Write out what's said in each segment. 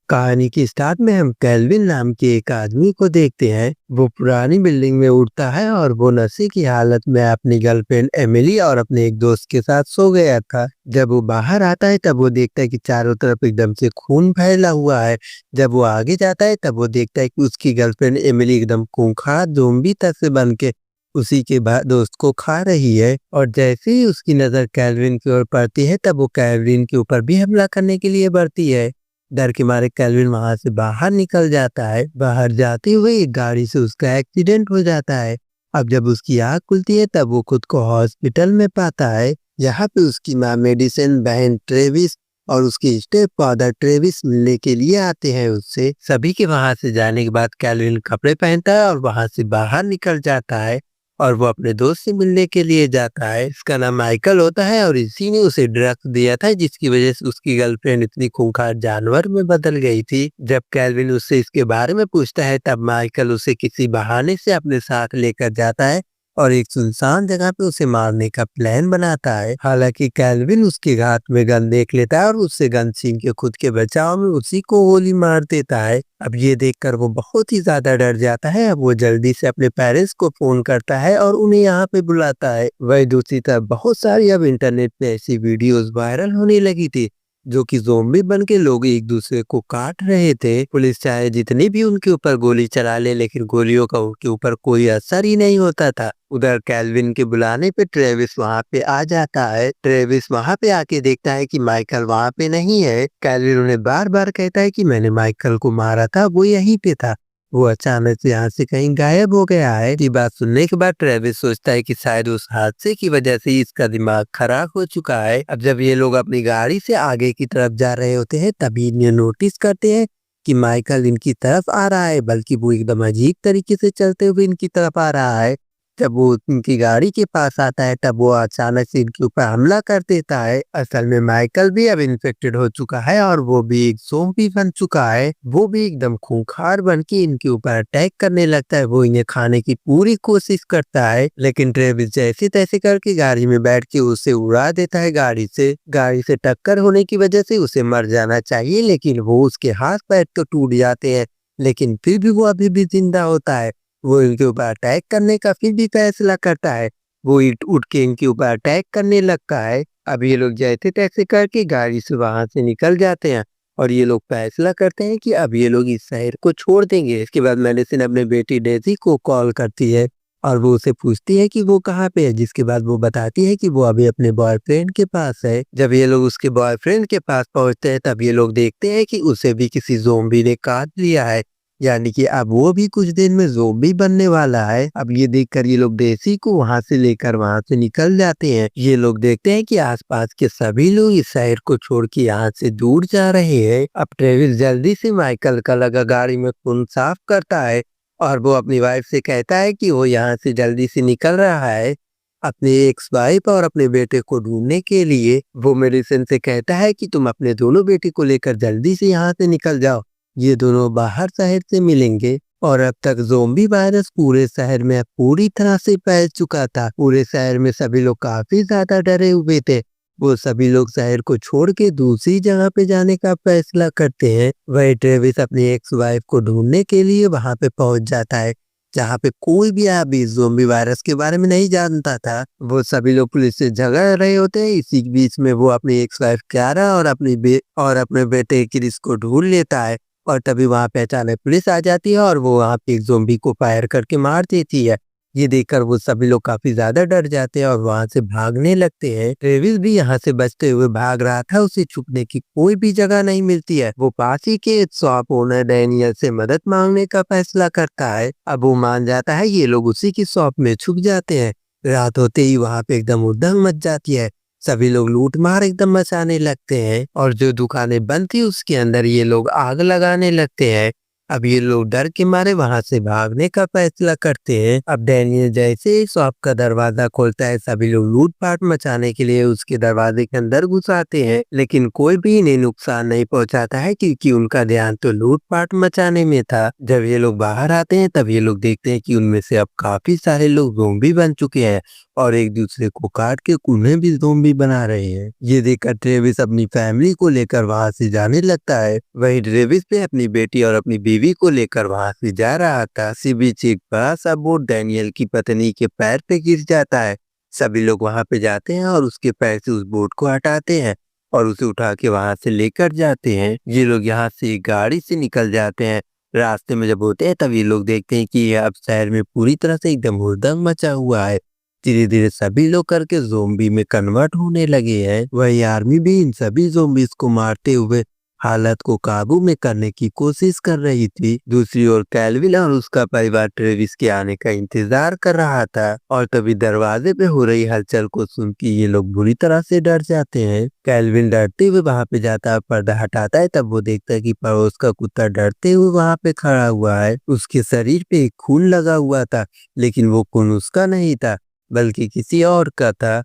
कहानी की स्टार्ट में हम कैल्विन नाम के एक आदमी को देखते हैं। वो पुरानी बिल्डिंग में उड़ता है और वो नशे की हालत में अपनी गर्लफ्रेंड एमिली और अपने एक दोस्त के साथ सो गया था। जब वो बाहर आता है तब वो देखता है कि चारों तरफ एकदम से खून फैला हुआ है। जब वो आगे जाता है तब वो देखता है कि उसकी गर्लफ्रेंड एमिली एकदम खूंखार ज़ोंबी तरह बन के उसी के दोस्त को खा रही है। और जैसे ही उसकी नज़र कैल्विन की ओर पड़ती है तब वो कैल्विन के ऊपर भी हमला करने के लिए बढ़ती है। डर के मारे कैल्विन वहां से बाहर निकल जाता है। बाहर जाते हुए एक गाड़ी से उसका एक्सीडेंट हो जाता है। अब जब उसकी आँख खुलती है तब वो खुद को हॉस्पिटल में पाता है। यहाँ पे उसकी माँ मेडिसिन, बहन ट्रेविस और उसके स्टेप फादर ट्रेविस मिलने के लिए आते हैं उससे। सभी के वहां से जाने के बाद कैल्विन कपड़े पहनता है और वहां से बाहर निकल जाता है और वो अपने दोस्त से मिलने के लिए जाता है। इसका नाम माइकल होता है और इसी ने उसे ड्रग्स दिया था जिसकी वजह से उसकी गर्लफ्रेंड इतनी खूंखार जानवर में बदल गई थी। जब कैल्विन उससे इसके बारे में पूछता है तब माइकल उसे किसी बहाने से अपने साथ लेकर जाता है और एक सुनसान जगह पे उसे मारने का प्लान बनाता है। हालांकि कैल्विन उसके हाथ में गन देख लेता है और उससे गन छीन के खुद के बचाव में उसी को गोली मार देता है। अब ये देखकर वो बहुत ही ज्यादा डर जाता है। अब वो जल्दी से अपने पेरेंट्स को फोन करता है और उन्हें यहाँ पे बुलाता है। वही दूसरी तरफ बहुत सारी अब इंटरनेट पे ऐसी वीडियोस वायरल होने लगी थी जो कि ज़ोंबी बन के लोग एक दूसरे को काट रहे थे। पुलिस चाहे जितनी भी उनके ऊपर गोली चला ले लेकिन गोलियों का उनके ऊपर कोई असर ही नहीं होता था। उधर कैल्विन के बुलाने पे ट्रेविस वहाँ पे आ जाता है। ट्रेविस वहाँ पे आके देखता है कि माइकल वहाँ पे नहीं है। कैल्विन उन्हें बार बार कहता है कि मैंने माइकल को मारा था, वो यहीं पे था। वो अचानक से यहाँ से कहीं गायब हो गया है। ये बात सुनने के बाद ट्रेविस सोचता है कि शायद उस हादसे की वजह से इसका दिमाग खराब हो चुका है। अब जब ये लोग अपनी गाड़ी से आगे की तरफ जा रहे होते हैं तभी इन्हें नोटिस करते हैं कि माइकल इनकी तरफ आ रहा है, बल्कि वो एकदम अजीब तरीके से चलते हुए इनकी तरफ आ रहा है। जब वो उनकी गाड़ी के पास आता है तब वो अचानक से इनके ऊपर हमला कर देता है। असल में माइकल भी अब इन्फेक्टेड हो चुका है और वो भी एक ज़ोंबी बन चुका है। वो भी एकदम खूंखार बन के इनके ऊपर अटैक करने लगता है। वो इन्हें खाने की पूरी कोशिश करता है लेकिन ट्रेविस जैसे तैसे करके गाड़ी में बैठ के उसे उड़ा देता है गाड़ी से। गाड़ी से टक्कर होने की वजह से उसे मर जाना चाहिए लेकिन वो उसके हाथ पैर तो टूट जाते हैं लेकिन फिर भी वो अभी भी जिंदा होता है। वो इनके ऊपर अटैक करने का फिर भी फैसला करता है। वो ईट उठ के इनके ऊपर अटैक करने लगता है। अब ये लोग जैसे तैसे करके गाड़ी से वहां से निकल जाते हैं और ये लोग फैसला करते हैं कि अब ये लोग इस शहर को छोड़ देंगे। इसके बाद मेडिसिन अपने बेटी डेजी को कॉल करती है और वो उसे पूछती है कि वो कहाँ पे है, जिसके बाद वो बताती है कि वो अभी अपने बॉयफ्रेंड के पास है। जब ये लोग उसके बॉयफ्रेंड के पास पहुंचते हैं तब ये लोग देखते हैं कि उसे भी किसी ज़ोंबी ने काट लिया है, यानी कि अब वो भी कुछ दिन में ज़ोंबी बनने वाला है। अब ये देखकर ये लोग देसी को वहां से लेकर वहां से निकल जाते हैं। ये लोग देखते हैं कि आसपास के सभी लोग इस शहर को छोड़ के यहाँ से दूर जा रहे हैं। अब ट्रेविस जल्दी से माइकल का लगा गाड़ी में खून साफ करता है और वो अपनी वाइफ से कहता है कि वो यहाँ से जल्दी से निकल रहा है अपने एक्स वाइफ और अपने बेटे को ढूंढने के लिए। वो मेडिसिन से कहता है कि तुम अपने दोनों बेटे को लेकर जल्दी से यहाँ से निकल जाओ, ये दोनों बाहर शहर से मिलेंगे। और अब तक ज़ोंबी वायरस पूरे शहर में पूरी तरह से फैल चुका था। पूरे शहर में सभी लोग काफी ज्यादा डरे हुए थे। वो सभी लोग शहर को छोड़ के दूसरी जगह पे जाने का फैसला करते हैं। वही ट्रेविस अपनी एक्स वाइफ को ढूंढने के लिए वहां पे पहुंच जाता है जहाँ पे कोई भी अभी ज़ोंबी वायरस के बारे में नहीं जानता था। वो सभी लोग पुलिस से झगड़ रहे होते हैं। इसी बीच में वो अपनी एक्स वाइफ क्यारा और अपने बेटे क्रिस को ढूंढ लेता है और तभी वहां पे अचानक पुलिस आ जाती है और वो वहां पे एक ज़ोंबी को फायर करके मार देती है। ये देखकर वो सभी लोग काफी ज्यादा डर जाते हैं और वहां से भागने लगते हैं। ट्रेविस भी यहाँ से बचते हुए भाग रहा था, उसे छुपने की कोई भी जगह नहीं मिलती है। वो पास ही के शॉप ओनर डैनियल से मदद मांगने का फैसला करता है। अब वो मान जाता है। ये लोग उसी की शॉप में छुप जाते हैं। रात होते ही वहां पे एकदम उधम मच जाती है। सभी लोग लूट मार एकदम मचाने लगते हैं और जो दुकानें बंद थी उसके अंदर ये लोग आग लगाने लगते हैं। अब ये लोग डर के मारे वहां से भागने का फैसला करते हैं। अब डैनियल जैसे ही शॉप का दरवाजा खोलता है, सभी लोग लूटपाट मचाने के लिए उसके दरवाजे के अंदर घुस आते हैं, लेकिन कोई भी इन्हें नुकसान नहीं पहुंचाता है क्योंकि उनका ध्यान तो लूटपाट मचाने में था। जब ये लोग बाहर आते हैं तब ये लोग देखते हैं कि उनमें से अब काफी सारे लोग ज़ोंबी बन चुके हैं और एक दूसरे को काट के उन्हें भी ज़ोंबी बना रहे हैं। ये देखकर ट्रेविस अपनी फैमिली को लेकर वहां से जाने लगता है। वही ट्रेविस पे अपनी बेटी और अपनी बीवी को लेकर वहां से जा रहा था। इसी बीच एक बड़ा सा बोर्ड डैनियल की पत्नी के पैर पे गिर जाता है। सभी लोग वहां पे जाते हैं और उसके पैर से उस बोर्ड को हटाते हैं और उसे उठा के वहां से लेकर जाते हैं। ये लोग यहाँ से गाड़ी से निकल जाते हैं। रास्ते में जब होते हैं तब ये लोग देखते हैं कि ये अब शहर में पूरी तरह से एकदम हुड़दंग मचा हुआ है। धीरे धीरे सभी लोग करके ज़ोंबी में कन्वर्ट होने लगे हैं। वही आर्मी भी इन सभी ज़ोंबीज को मारते हुए हालत को काबू में करने की कोशिश कर रही थी। दूसरी ओर कैल्विन और उसका परिवार ट्रेविस के आने का इंतजार कर रहा था और तभी दरवाजे पे हो रही हलचल को सुन के ये लोग बुरी तरह से डर जाते हैं। कैल्विन डरते हुए वहां पे जाता है, पर्दा हटाता है, तब वो देखता है कि पड़ोस का कुत्ता डरते हुए वहां पे खड़ा हुआ है। उसके शरीर पे एक खून लगा हुआ था, लेकिन वो खून उसका नहीं था बल्कि किसी और का था।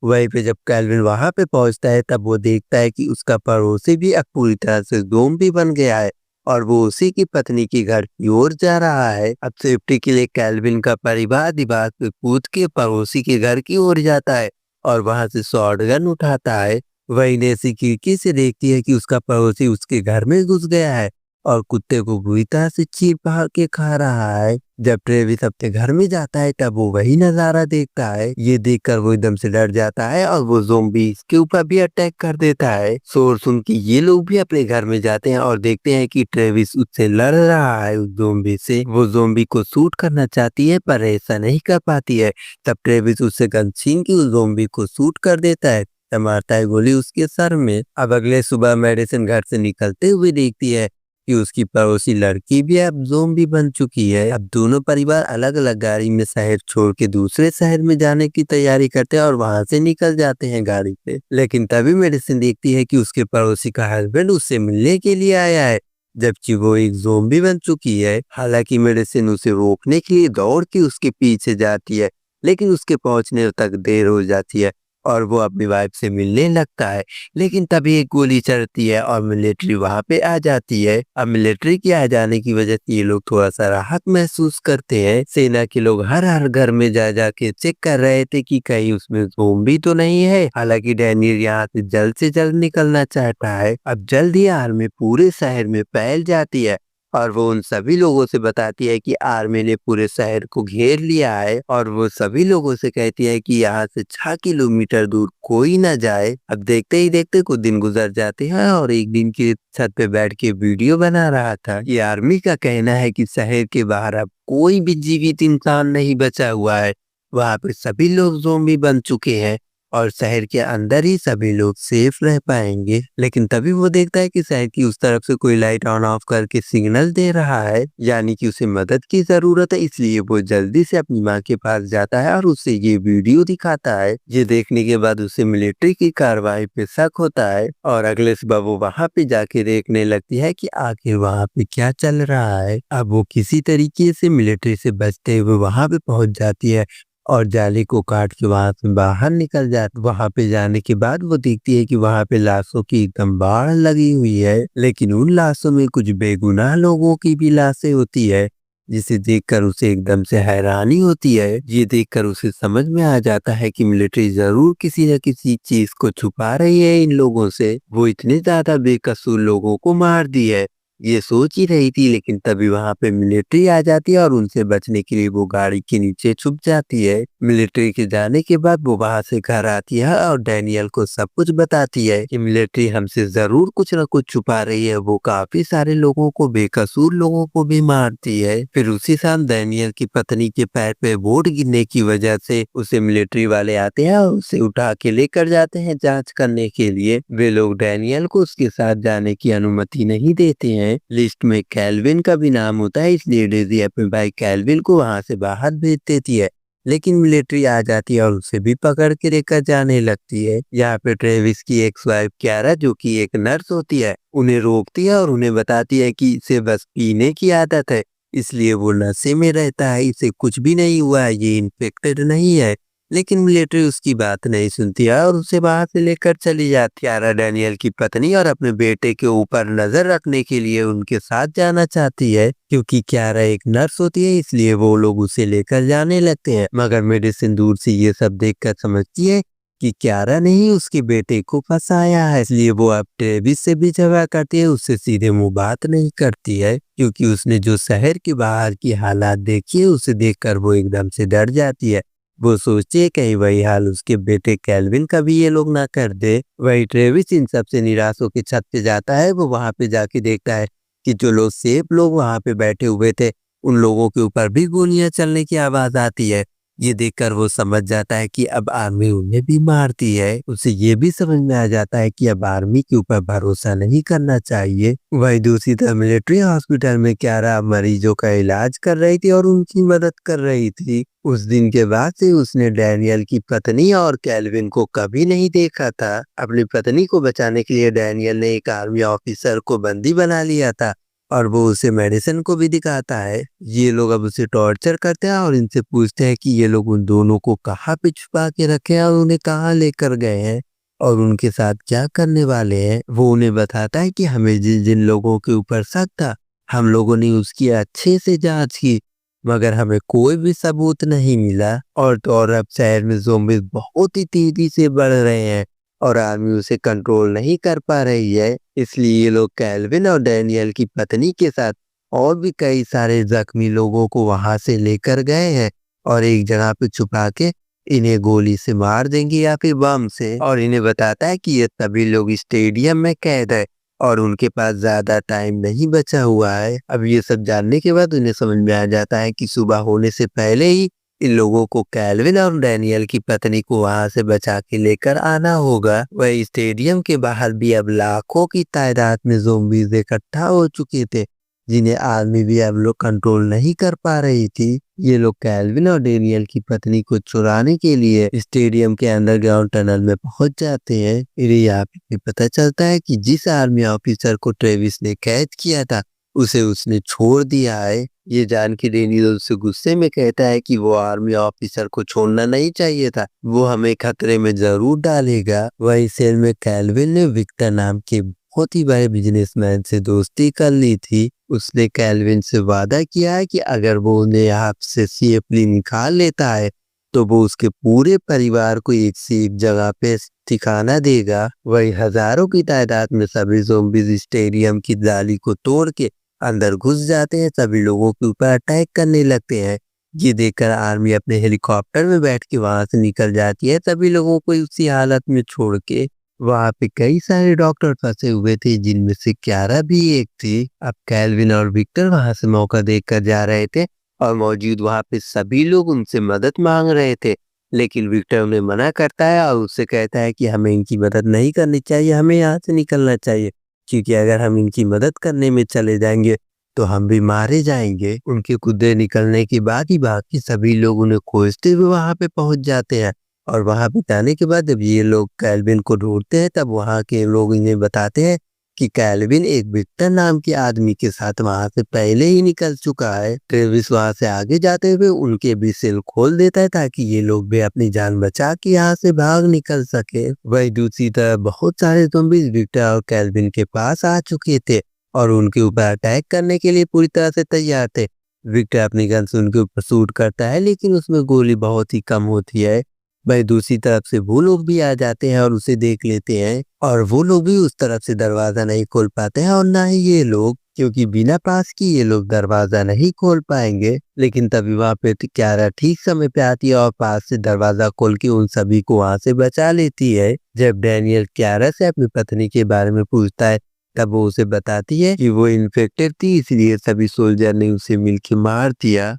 वहीं पे जब कैल्विन वहां पे पहुंचता है तब वो देखता है कि उसका पड़ोसी भी अब पूरी तरह से ज़ोंबी बन गया है और वो उसी की पत्नी के घर की ओर जा रहा है। अब सेफ्टी के लिए कैल्विन का परिवार दीवार पे कूद के पड़ोसी के घर की ओर जाता है और वहां से शॉटगन उठाता है। वही नेसी खिड़की से देखती है कि उसका पड़ोसी उसके घर में घुस गया है और कुत्ते को बुरी तरह से चीर फाड़ के खा रहा है। जब ट्रेविस अपने घर में जाता है तब वो वही नजारा देखता है। ये देखकर वो एकदम से डर जाता है और वो ज़ोंबी के ऊपर भी अटैक कर देता है। शोर सुन के ये लोग भी अपने घर में जाते हैं और देखते हैं कि ट्रेविस उससे लड़ रहा है उस ज़ोंबी से। वो ज़ोंबी को शूट करना चाहती है पर ऐसा नहीं कर पाती है। तब ट्रेविस उससे गन छीन के उस ज़ोंबी को शूट कर देता है, मारता है गोली उसके सर में। अब अगले सुबह मेडिसिन घर से निकलते हुए देखती है कि उसकी पड़ोसी लड़की भी अब ज़ोंबी बन चुकी है। अब दोनों परिवार अलग अलग गाड़ी में शहर छोड़ के दूसरे शहर में जाने की तैयारी करते हैं और वहां से निकल जाते हैं गाड़ी पे। लेकिन तभी मेडिसिन देखती है कि उसके पड़ोसी का हस्बैंड उससे मिलने के लिए आया है, जबकि वो एक ज़ोंबी बन चुकी है। हालांकि मेडिसिन उसे रोकने के लिए दौड़ के उसके पीछे जाती है, लेकिन उसके पहुंचने तक देर हो जाती है और वो अपनी वाइफ से मिलने लगता है। लेकिन तभी एक गोली चलती है और मिलिट्री वहां पे आ जाती है। अब मिलिट्री के आ जाने की वजह से ये लोग थोड़ा सा राहत महसूस करते हैं। सेना के लोग हर हर घर में जा जाके चेक कर रहे थे कि कहीं उसमें ज़ोंबी तो नहीं है। हालांकि डैनियल यहाँ से जल्द निकलना चाहता है। अब जल्द ही आर्मी पूरे शहर में फैल जाती है और वो उन सभी लोगों से बताती है कि आर्मी ने पूरे शहर को घेर लिया है और वो सभी लोगों से कहती है कि यहाँ से 6 किलोमीटर दूर कोई ना जाए। अब देखते ही देखते कुछ दिन गुजर जाते हैं और एक दिन की छत पे बैठ के वीडियो बना रहा था। ये आर्मी का कहना है कि शहर के बाहर अब कोई भी जीवित इंसान नहीं बचा हुआ है। वहाँ पे सभी लोग ज़ोंबी बन चुके हैं और शहर के अंदर ही सभी लोग सेफ रह पाएंगे। लेकिन तभी वो देखता है कि शहर की उस तरफ से कोई लाइट ऑन ऑफ करके सिग्नल दे रहा है, यानी कि उसे मदद की जरूरत है। इसलिए वो जल्दी से अपनी माँ के पास जाता है और उसे ये वीडियो दिखाता है। ये देखने के बाद उसे मिलिट्री की कार्रवाई पे शक होता है और अगले सुबह वो वहाँ पे जाके देखने लगती है कि आखिर वहाँ पे क्या चल रहा है। अब वो किसी तरीके से मिलिट्री से बचते हुए वहाँ पे पहुंच जाती है और जाली को काट के वहां से बाहर निकल जाती। वहां पे जाने के बाद वो देखती है कि वहां पे लाशों की एकदम बाढ़ लगी हुई है, लेकिन उन लाशों में कुछ बेगुनाह लोगों की भी लाशें होती है, जिसे देखकर उसे एकदम से हैरानी होती है। ये देखकर उसे समझ में आ जाता है कि मिलिट्री जरूर किसी न किसी चीज को छुपा रही है इन लोगों से। वो इतने ज्यादा बेकसूर लोगों को मार दी है, ये सोच ही रही थी। लेकिन तभी वहां पे मिलिट्री आ जाती है और उनसे बचने के लिए वो गाड़ी के नीचे छुप जाती है। मिलिट्री के जाने के बाद वो वहां से घर आती है और डैनियल को सब कुछ बताती है कि मिलिट्री हमसे जरूर कुछ न कुछ छुपा रही है। वो काफी सारे लोगों को, बेकसूर लोगों को भी मारती है। फिर उसी शाम डैनियल की पत्नी के पैर पे बोर्ड गिरने की वजह से उसे मिलिट्री वाले आते हैं और उसे उठा के लेकर जाते हैं जांच करने के लिए। वे लोग डैनियल को उसके साथ जाने की अनुमति नहीं देते हैं। लिस्ट में कैल्विन का भी नाम होता है, इसलिए डेजी अपने भाई कैल्विन को वहां से बाहर भेज देती है। लेकिन मिलिट्री आ जाती है और उसे भी पकड़ के लेकर जाने लगती है। यहाँ पे ट्रेविस की एक्स वाइफ क्यारा, जो कि एक नर्स होती है, उन्हें रोकती है और उन्हें बताती है कि इसे बस पीने की आदत है, इसलिए वो नशे में रहता है, इसे कुछ भी नहीं हुआ है, ये इन्फेक्टेड नहीं है। लेकिन मिलिट्री उसकी बात नहीं सुनती है और उसे वहां से लेकर चली जाती है। क्यारा डैनियल की पत्नी और अपने बेटे के ऊपर नजर रखने के लिए उनके साथ जाना चाहती है। क्योंकि क्यारा एक नर्स होती है, इसलिए वो लोग उसे लेकर जाने लगते हैं। मगर मेडिसिन दूर से ये सब देखकर समझती है कि क्यारा ने ही उसके बेटे को फंसाया है, इसलिए वो अब ट्रेविस से भी झगड़ा करती है, उससे सीधे मुंह बात नहीं करती है, क्योंकि उसने जो शहर के बाहर की हालात देखी है उसे देखकर वो एकदम से डर जाती है। वो सोचती है कहीं वही हाल उसके बेटे कैल्विन का भी ये लोग ना कर दे। वही ट्रेविस इन सब से निराश होकर छत पे जाता है। वो वहां पे जाके देखता है कि जो लोग सेफ लोग वहां पे बैठे हुए थे, उन लोगों के ऊपर भी गोलियां चलने की आवाज आती है। ये देखकर वो समझ जाता है कि अब आर्मी उन्हें भी मारती है। उसे ये भी समझ में आ जाता है कि अब आर्मी के ऊपर भरोसा नहीं करना चाहिए। वही दूसरी तरफ मिलिट्री हॉस्पिटल में क्यारा मरीजों का इलाज कर रही थी और उनकी मदद कर रही थी। उस दिन के बाद से उसने डैनियल की पत्नी और कैल्विन को कभी नहीं देखा था। अपनी पत्नी को बचाने के लिए डैनियल ने एक आर्मी ऑफिसर को बंदी बना लिया था और वो उसे मेडिसिन को भी दिखाता है। ये लोग अब उसे टॉर्चर करते हैं और इनसे पूछते हैं कि ये लोग उन दोनों को कहाँ पे छुपा के रखे हैं और उन्हें कहाँ लेकर गए हैं और उनके साथ क्या करने वाले हैं। वो उन्हें बताता है कि हमें जिन जिन लोगों के ऊपर शक था, हम लोगों ने उसकी अच्छे से जांच की, मगर हमें कोई भी सबूत नहीं मिला। और तो और अब शहर में ज़ॉम्बीज़ बहुत ही तेजी से बढ़ रहे हैं और आर्मी उसे कंट्रोल नहीं कर पा रही है। इसलिए ये लोग कैल्विन और डैनियल की पत्नी के साथ और भी कई सारे जख्मी लोगों को वहां से लेकर गए हैं और एक जगह पे छुपा के इन्हें गोली से मार देंगे या फिर बम से। और इन्हें बताता है कि ये सभी लोग स्टेडियम में कैद है और उनके पास ज्यादा टाइम नहीं बचा हुआ है। अब ये सब जानने के बाद उन्हें समझ में आ जाता है कि सुबह होने से पहले ही इन लोगों को कैल्विन और डैनियल की पत्नी को वहां से बचा के लेकर आना होगा। वही स्टेडियम के बाहर भी अब लाखों की तादाद में ज़ॉम्बीज़ इकट्ठा हो चुके थे, जिन्हें आर्मी भी अब लोग कंट्रोल नहीं कर पा रही थी। ये लोग कैल्विन और डैनियल की पत्नी को चुराने के लिए स्टेडियम के अंडरग्राउंड टनल में पहुंच जाते हैं। इन्हें यहाँ पे पता चलता है कि जिस आर्मी ऑफिसर को ट्रेविस ने कैद किया था, उसे उसने छोड़ दिया है। ये जान के डैनियल उससे गुस्से में कहता है कि वो आर्मी ऑफिसर को छोड़ना नहीं चाहिए था, वो हमें खतरे में जरूर डालेगा। वही सेल में कैल्विन ने विक्टर नाम के बहुत ही बड़े बिजनेसमैन से दोस्ती कर ली थी। उसने कैल्विन से वादा किया है कि अगर वो उन्हें यहाँ से सेफली निकाल लेता है तो वो उसके पूरे परिवार को एक से एक जगह पे ठिकाना देगा। वही हजारों की तादाद में सभी ज़ॉम्बीज़ स्टेडियम की जाली को तोड़ के अंदर घुस जाते हैं, सभी लोगों के ऊपर अटैक करने लगते हैं। ये देखकर आर्मी अपने हेलीकॉप्टर में बैठ के वहां से निकल जाती है, सभी लोगों को उसी हालत में छोड़ के। वहां पे कई सारे डॉक्टर फंसे हुए थे, जिनमें से क्यारा भी एक थी। अब कैल्विन और विक्टर वहां से मौका देखकर जा रहे थे और मौजूद वहां पे सभी लोग उनसे मदद मांग रहे थे, लेकिन विक्टर उन्हें मना करता है और उससे कहता है कि हमें इनकी मदद नहीं करनी चाहिए, हमें यहाँ से निकलना चाहिए, क्योंकि अगर हम इनकी मदद करने में चले जाएंगे तो हम भी मारे जाएंगे। उनके कुत्ते निकलने के बाद ही बाकी सभी लोग उन्हें खोजते हुए वहां पे पहुंच जाते हैं और वहां पे जाने के बाद जब ये लोग कैल्विन को ढूंढते हैं, तब वहां के लोग इन्हें बताते हैं कि कैल्विन एक विक्टर नाम के आदमी के साथ वहां से पहले ही निकल चुका है। ट्रेविस वहां से आगे जाते हुए उनके भी सेल खोल देता है ताकि ये लोग भी अपनी जान बचा के यहाँ से भाग निकल सके। वही दूसरी तरफ बहुत सारे ज़ॉम्बीज़ विक्टर और कैल्विन के पास आ चुके थे और उनके ऊपर अटैक करने के लिए पूरी तरह से तैयार थे। विक्टर अपनी गन से उनके ऊपर शूट करता है, लेकिन उसमें गोली बहुत ही कम होती है। भाई दूसरी तरफ से वो लोग भी आ जाते हैं और उसे देख लेते हैं और वो लोग भी उस तरफ से दरवाजा नहीं खोल पाते हैं और ना ही ये लोग, क्योंकि बिना पास की ये लोग दरवाजा नहीं खोल पाएंगे। लेकिन तभी वहाँ पे क्यारा ठीक समय पे आती है और पास से दरवाजा खोल के उन सभी को वहाँ से बचा लेती है। जब डैनियल क्यारा से अपनी पत्नी के बारे में पूछता है, तब वो उसे बताती है कि वो इन्फेक्टेड थी, इसलिए सभी सोल्जर ने उसे मिलके मार दिया।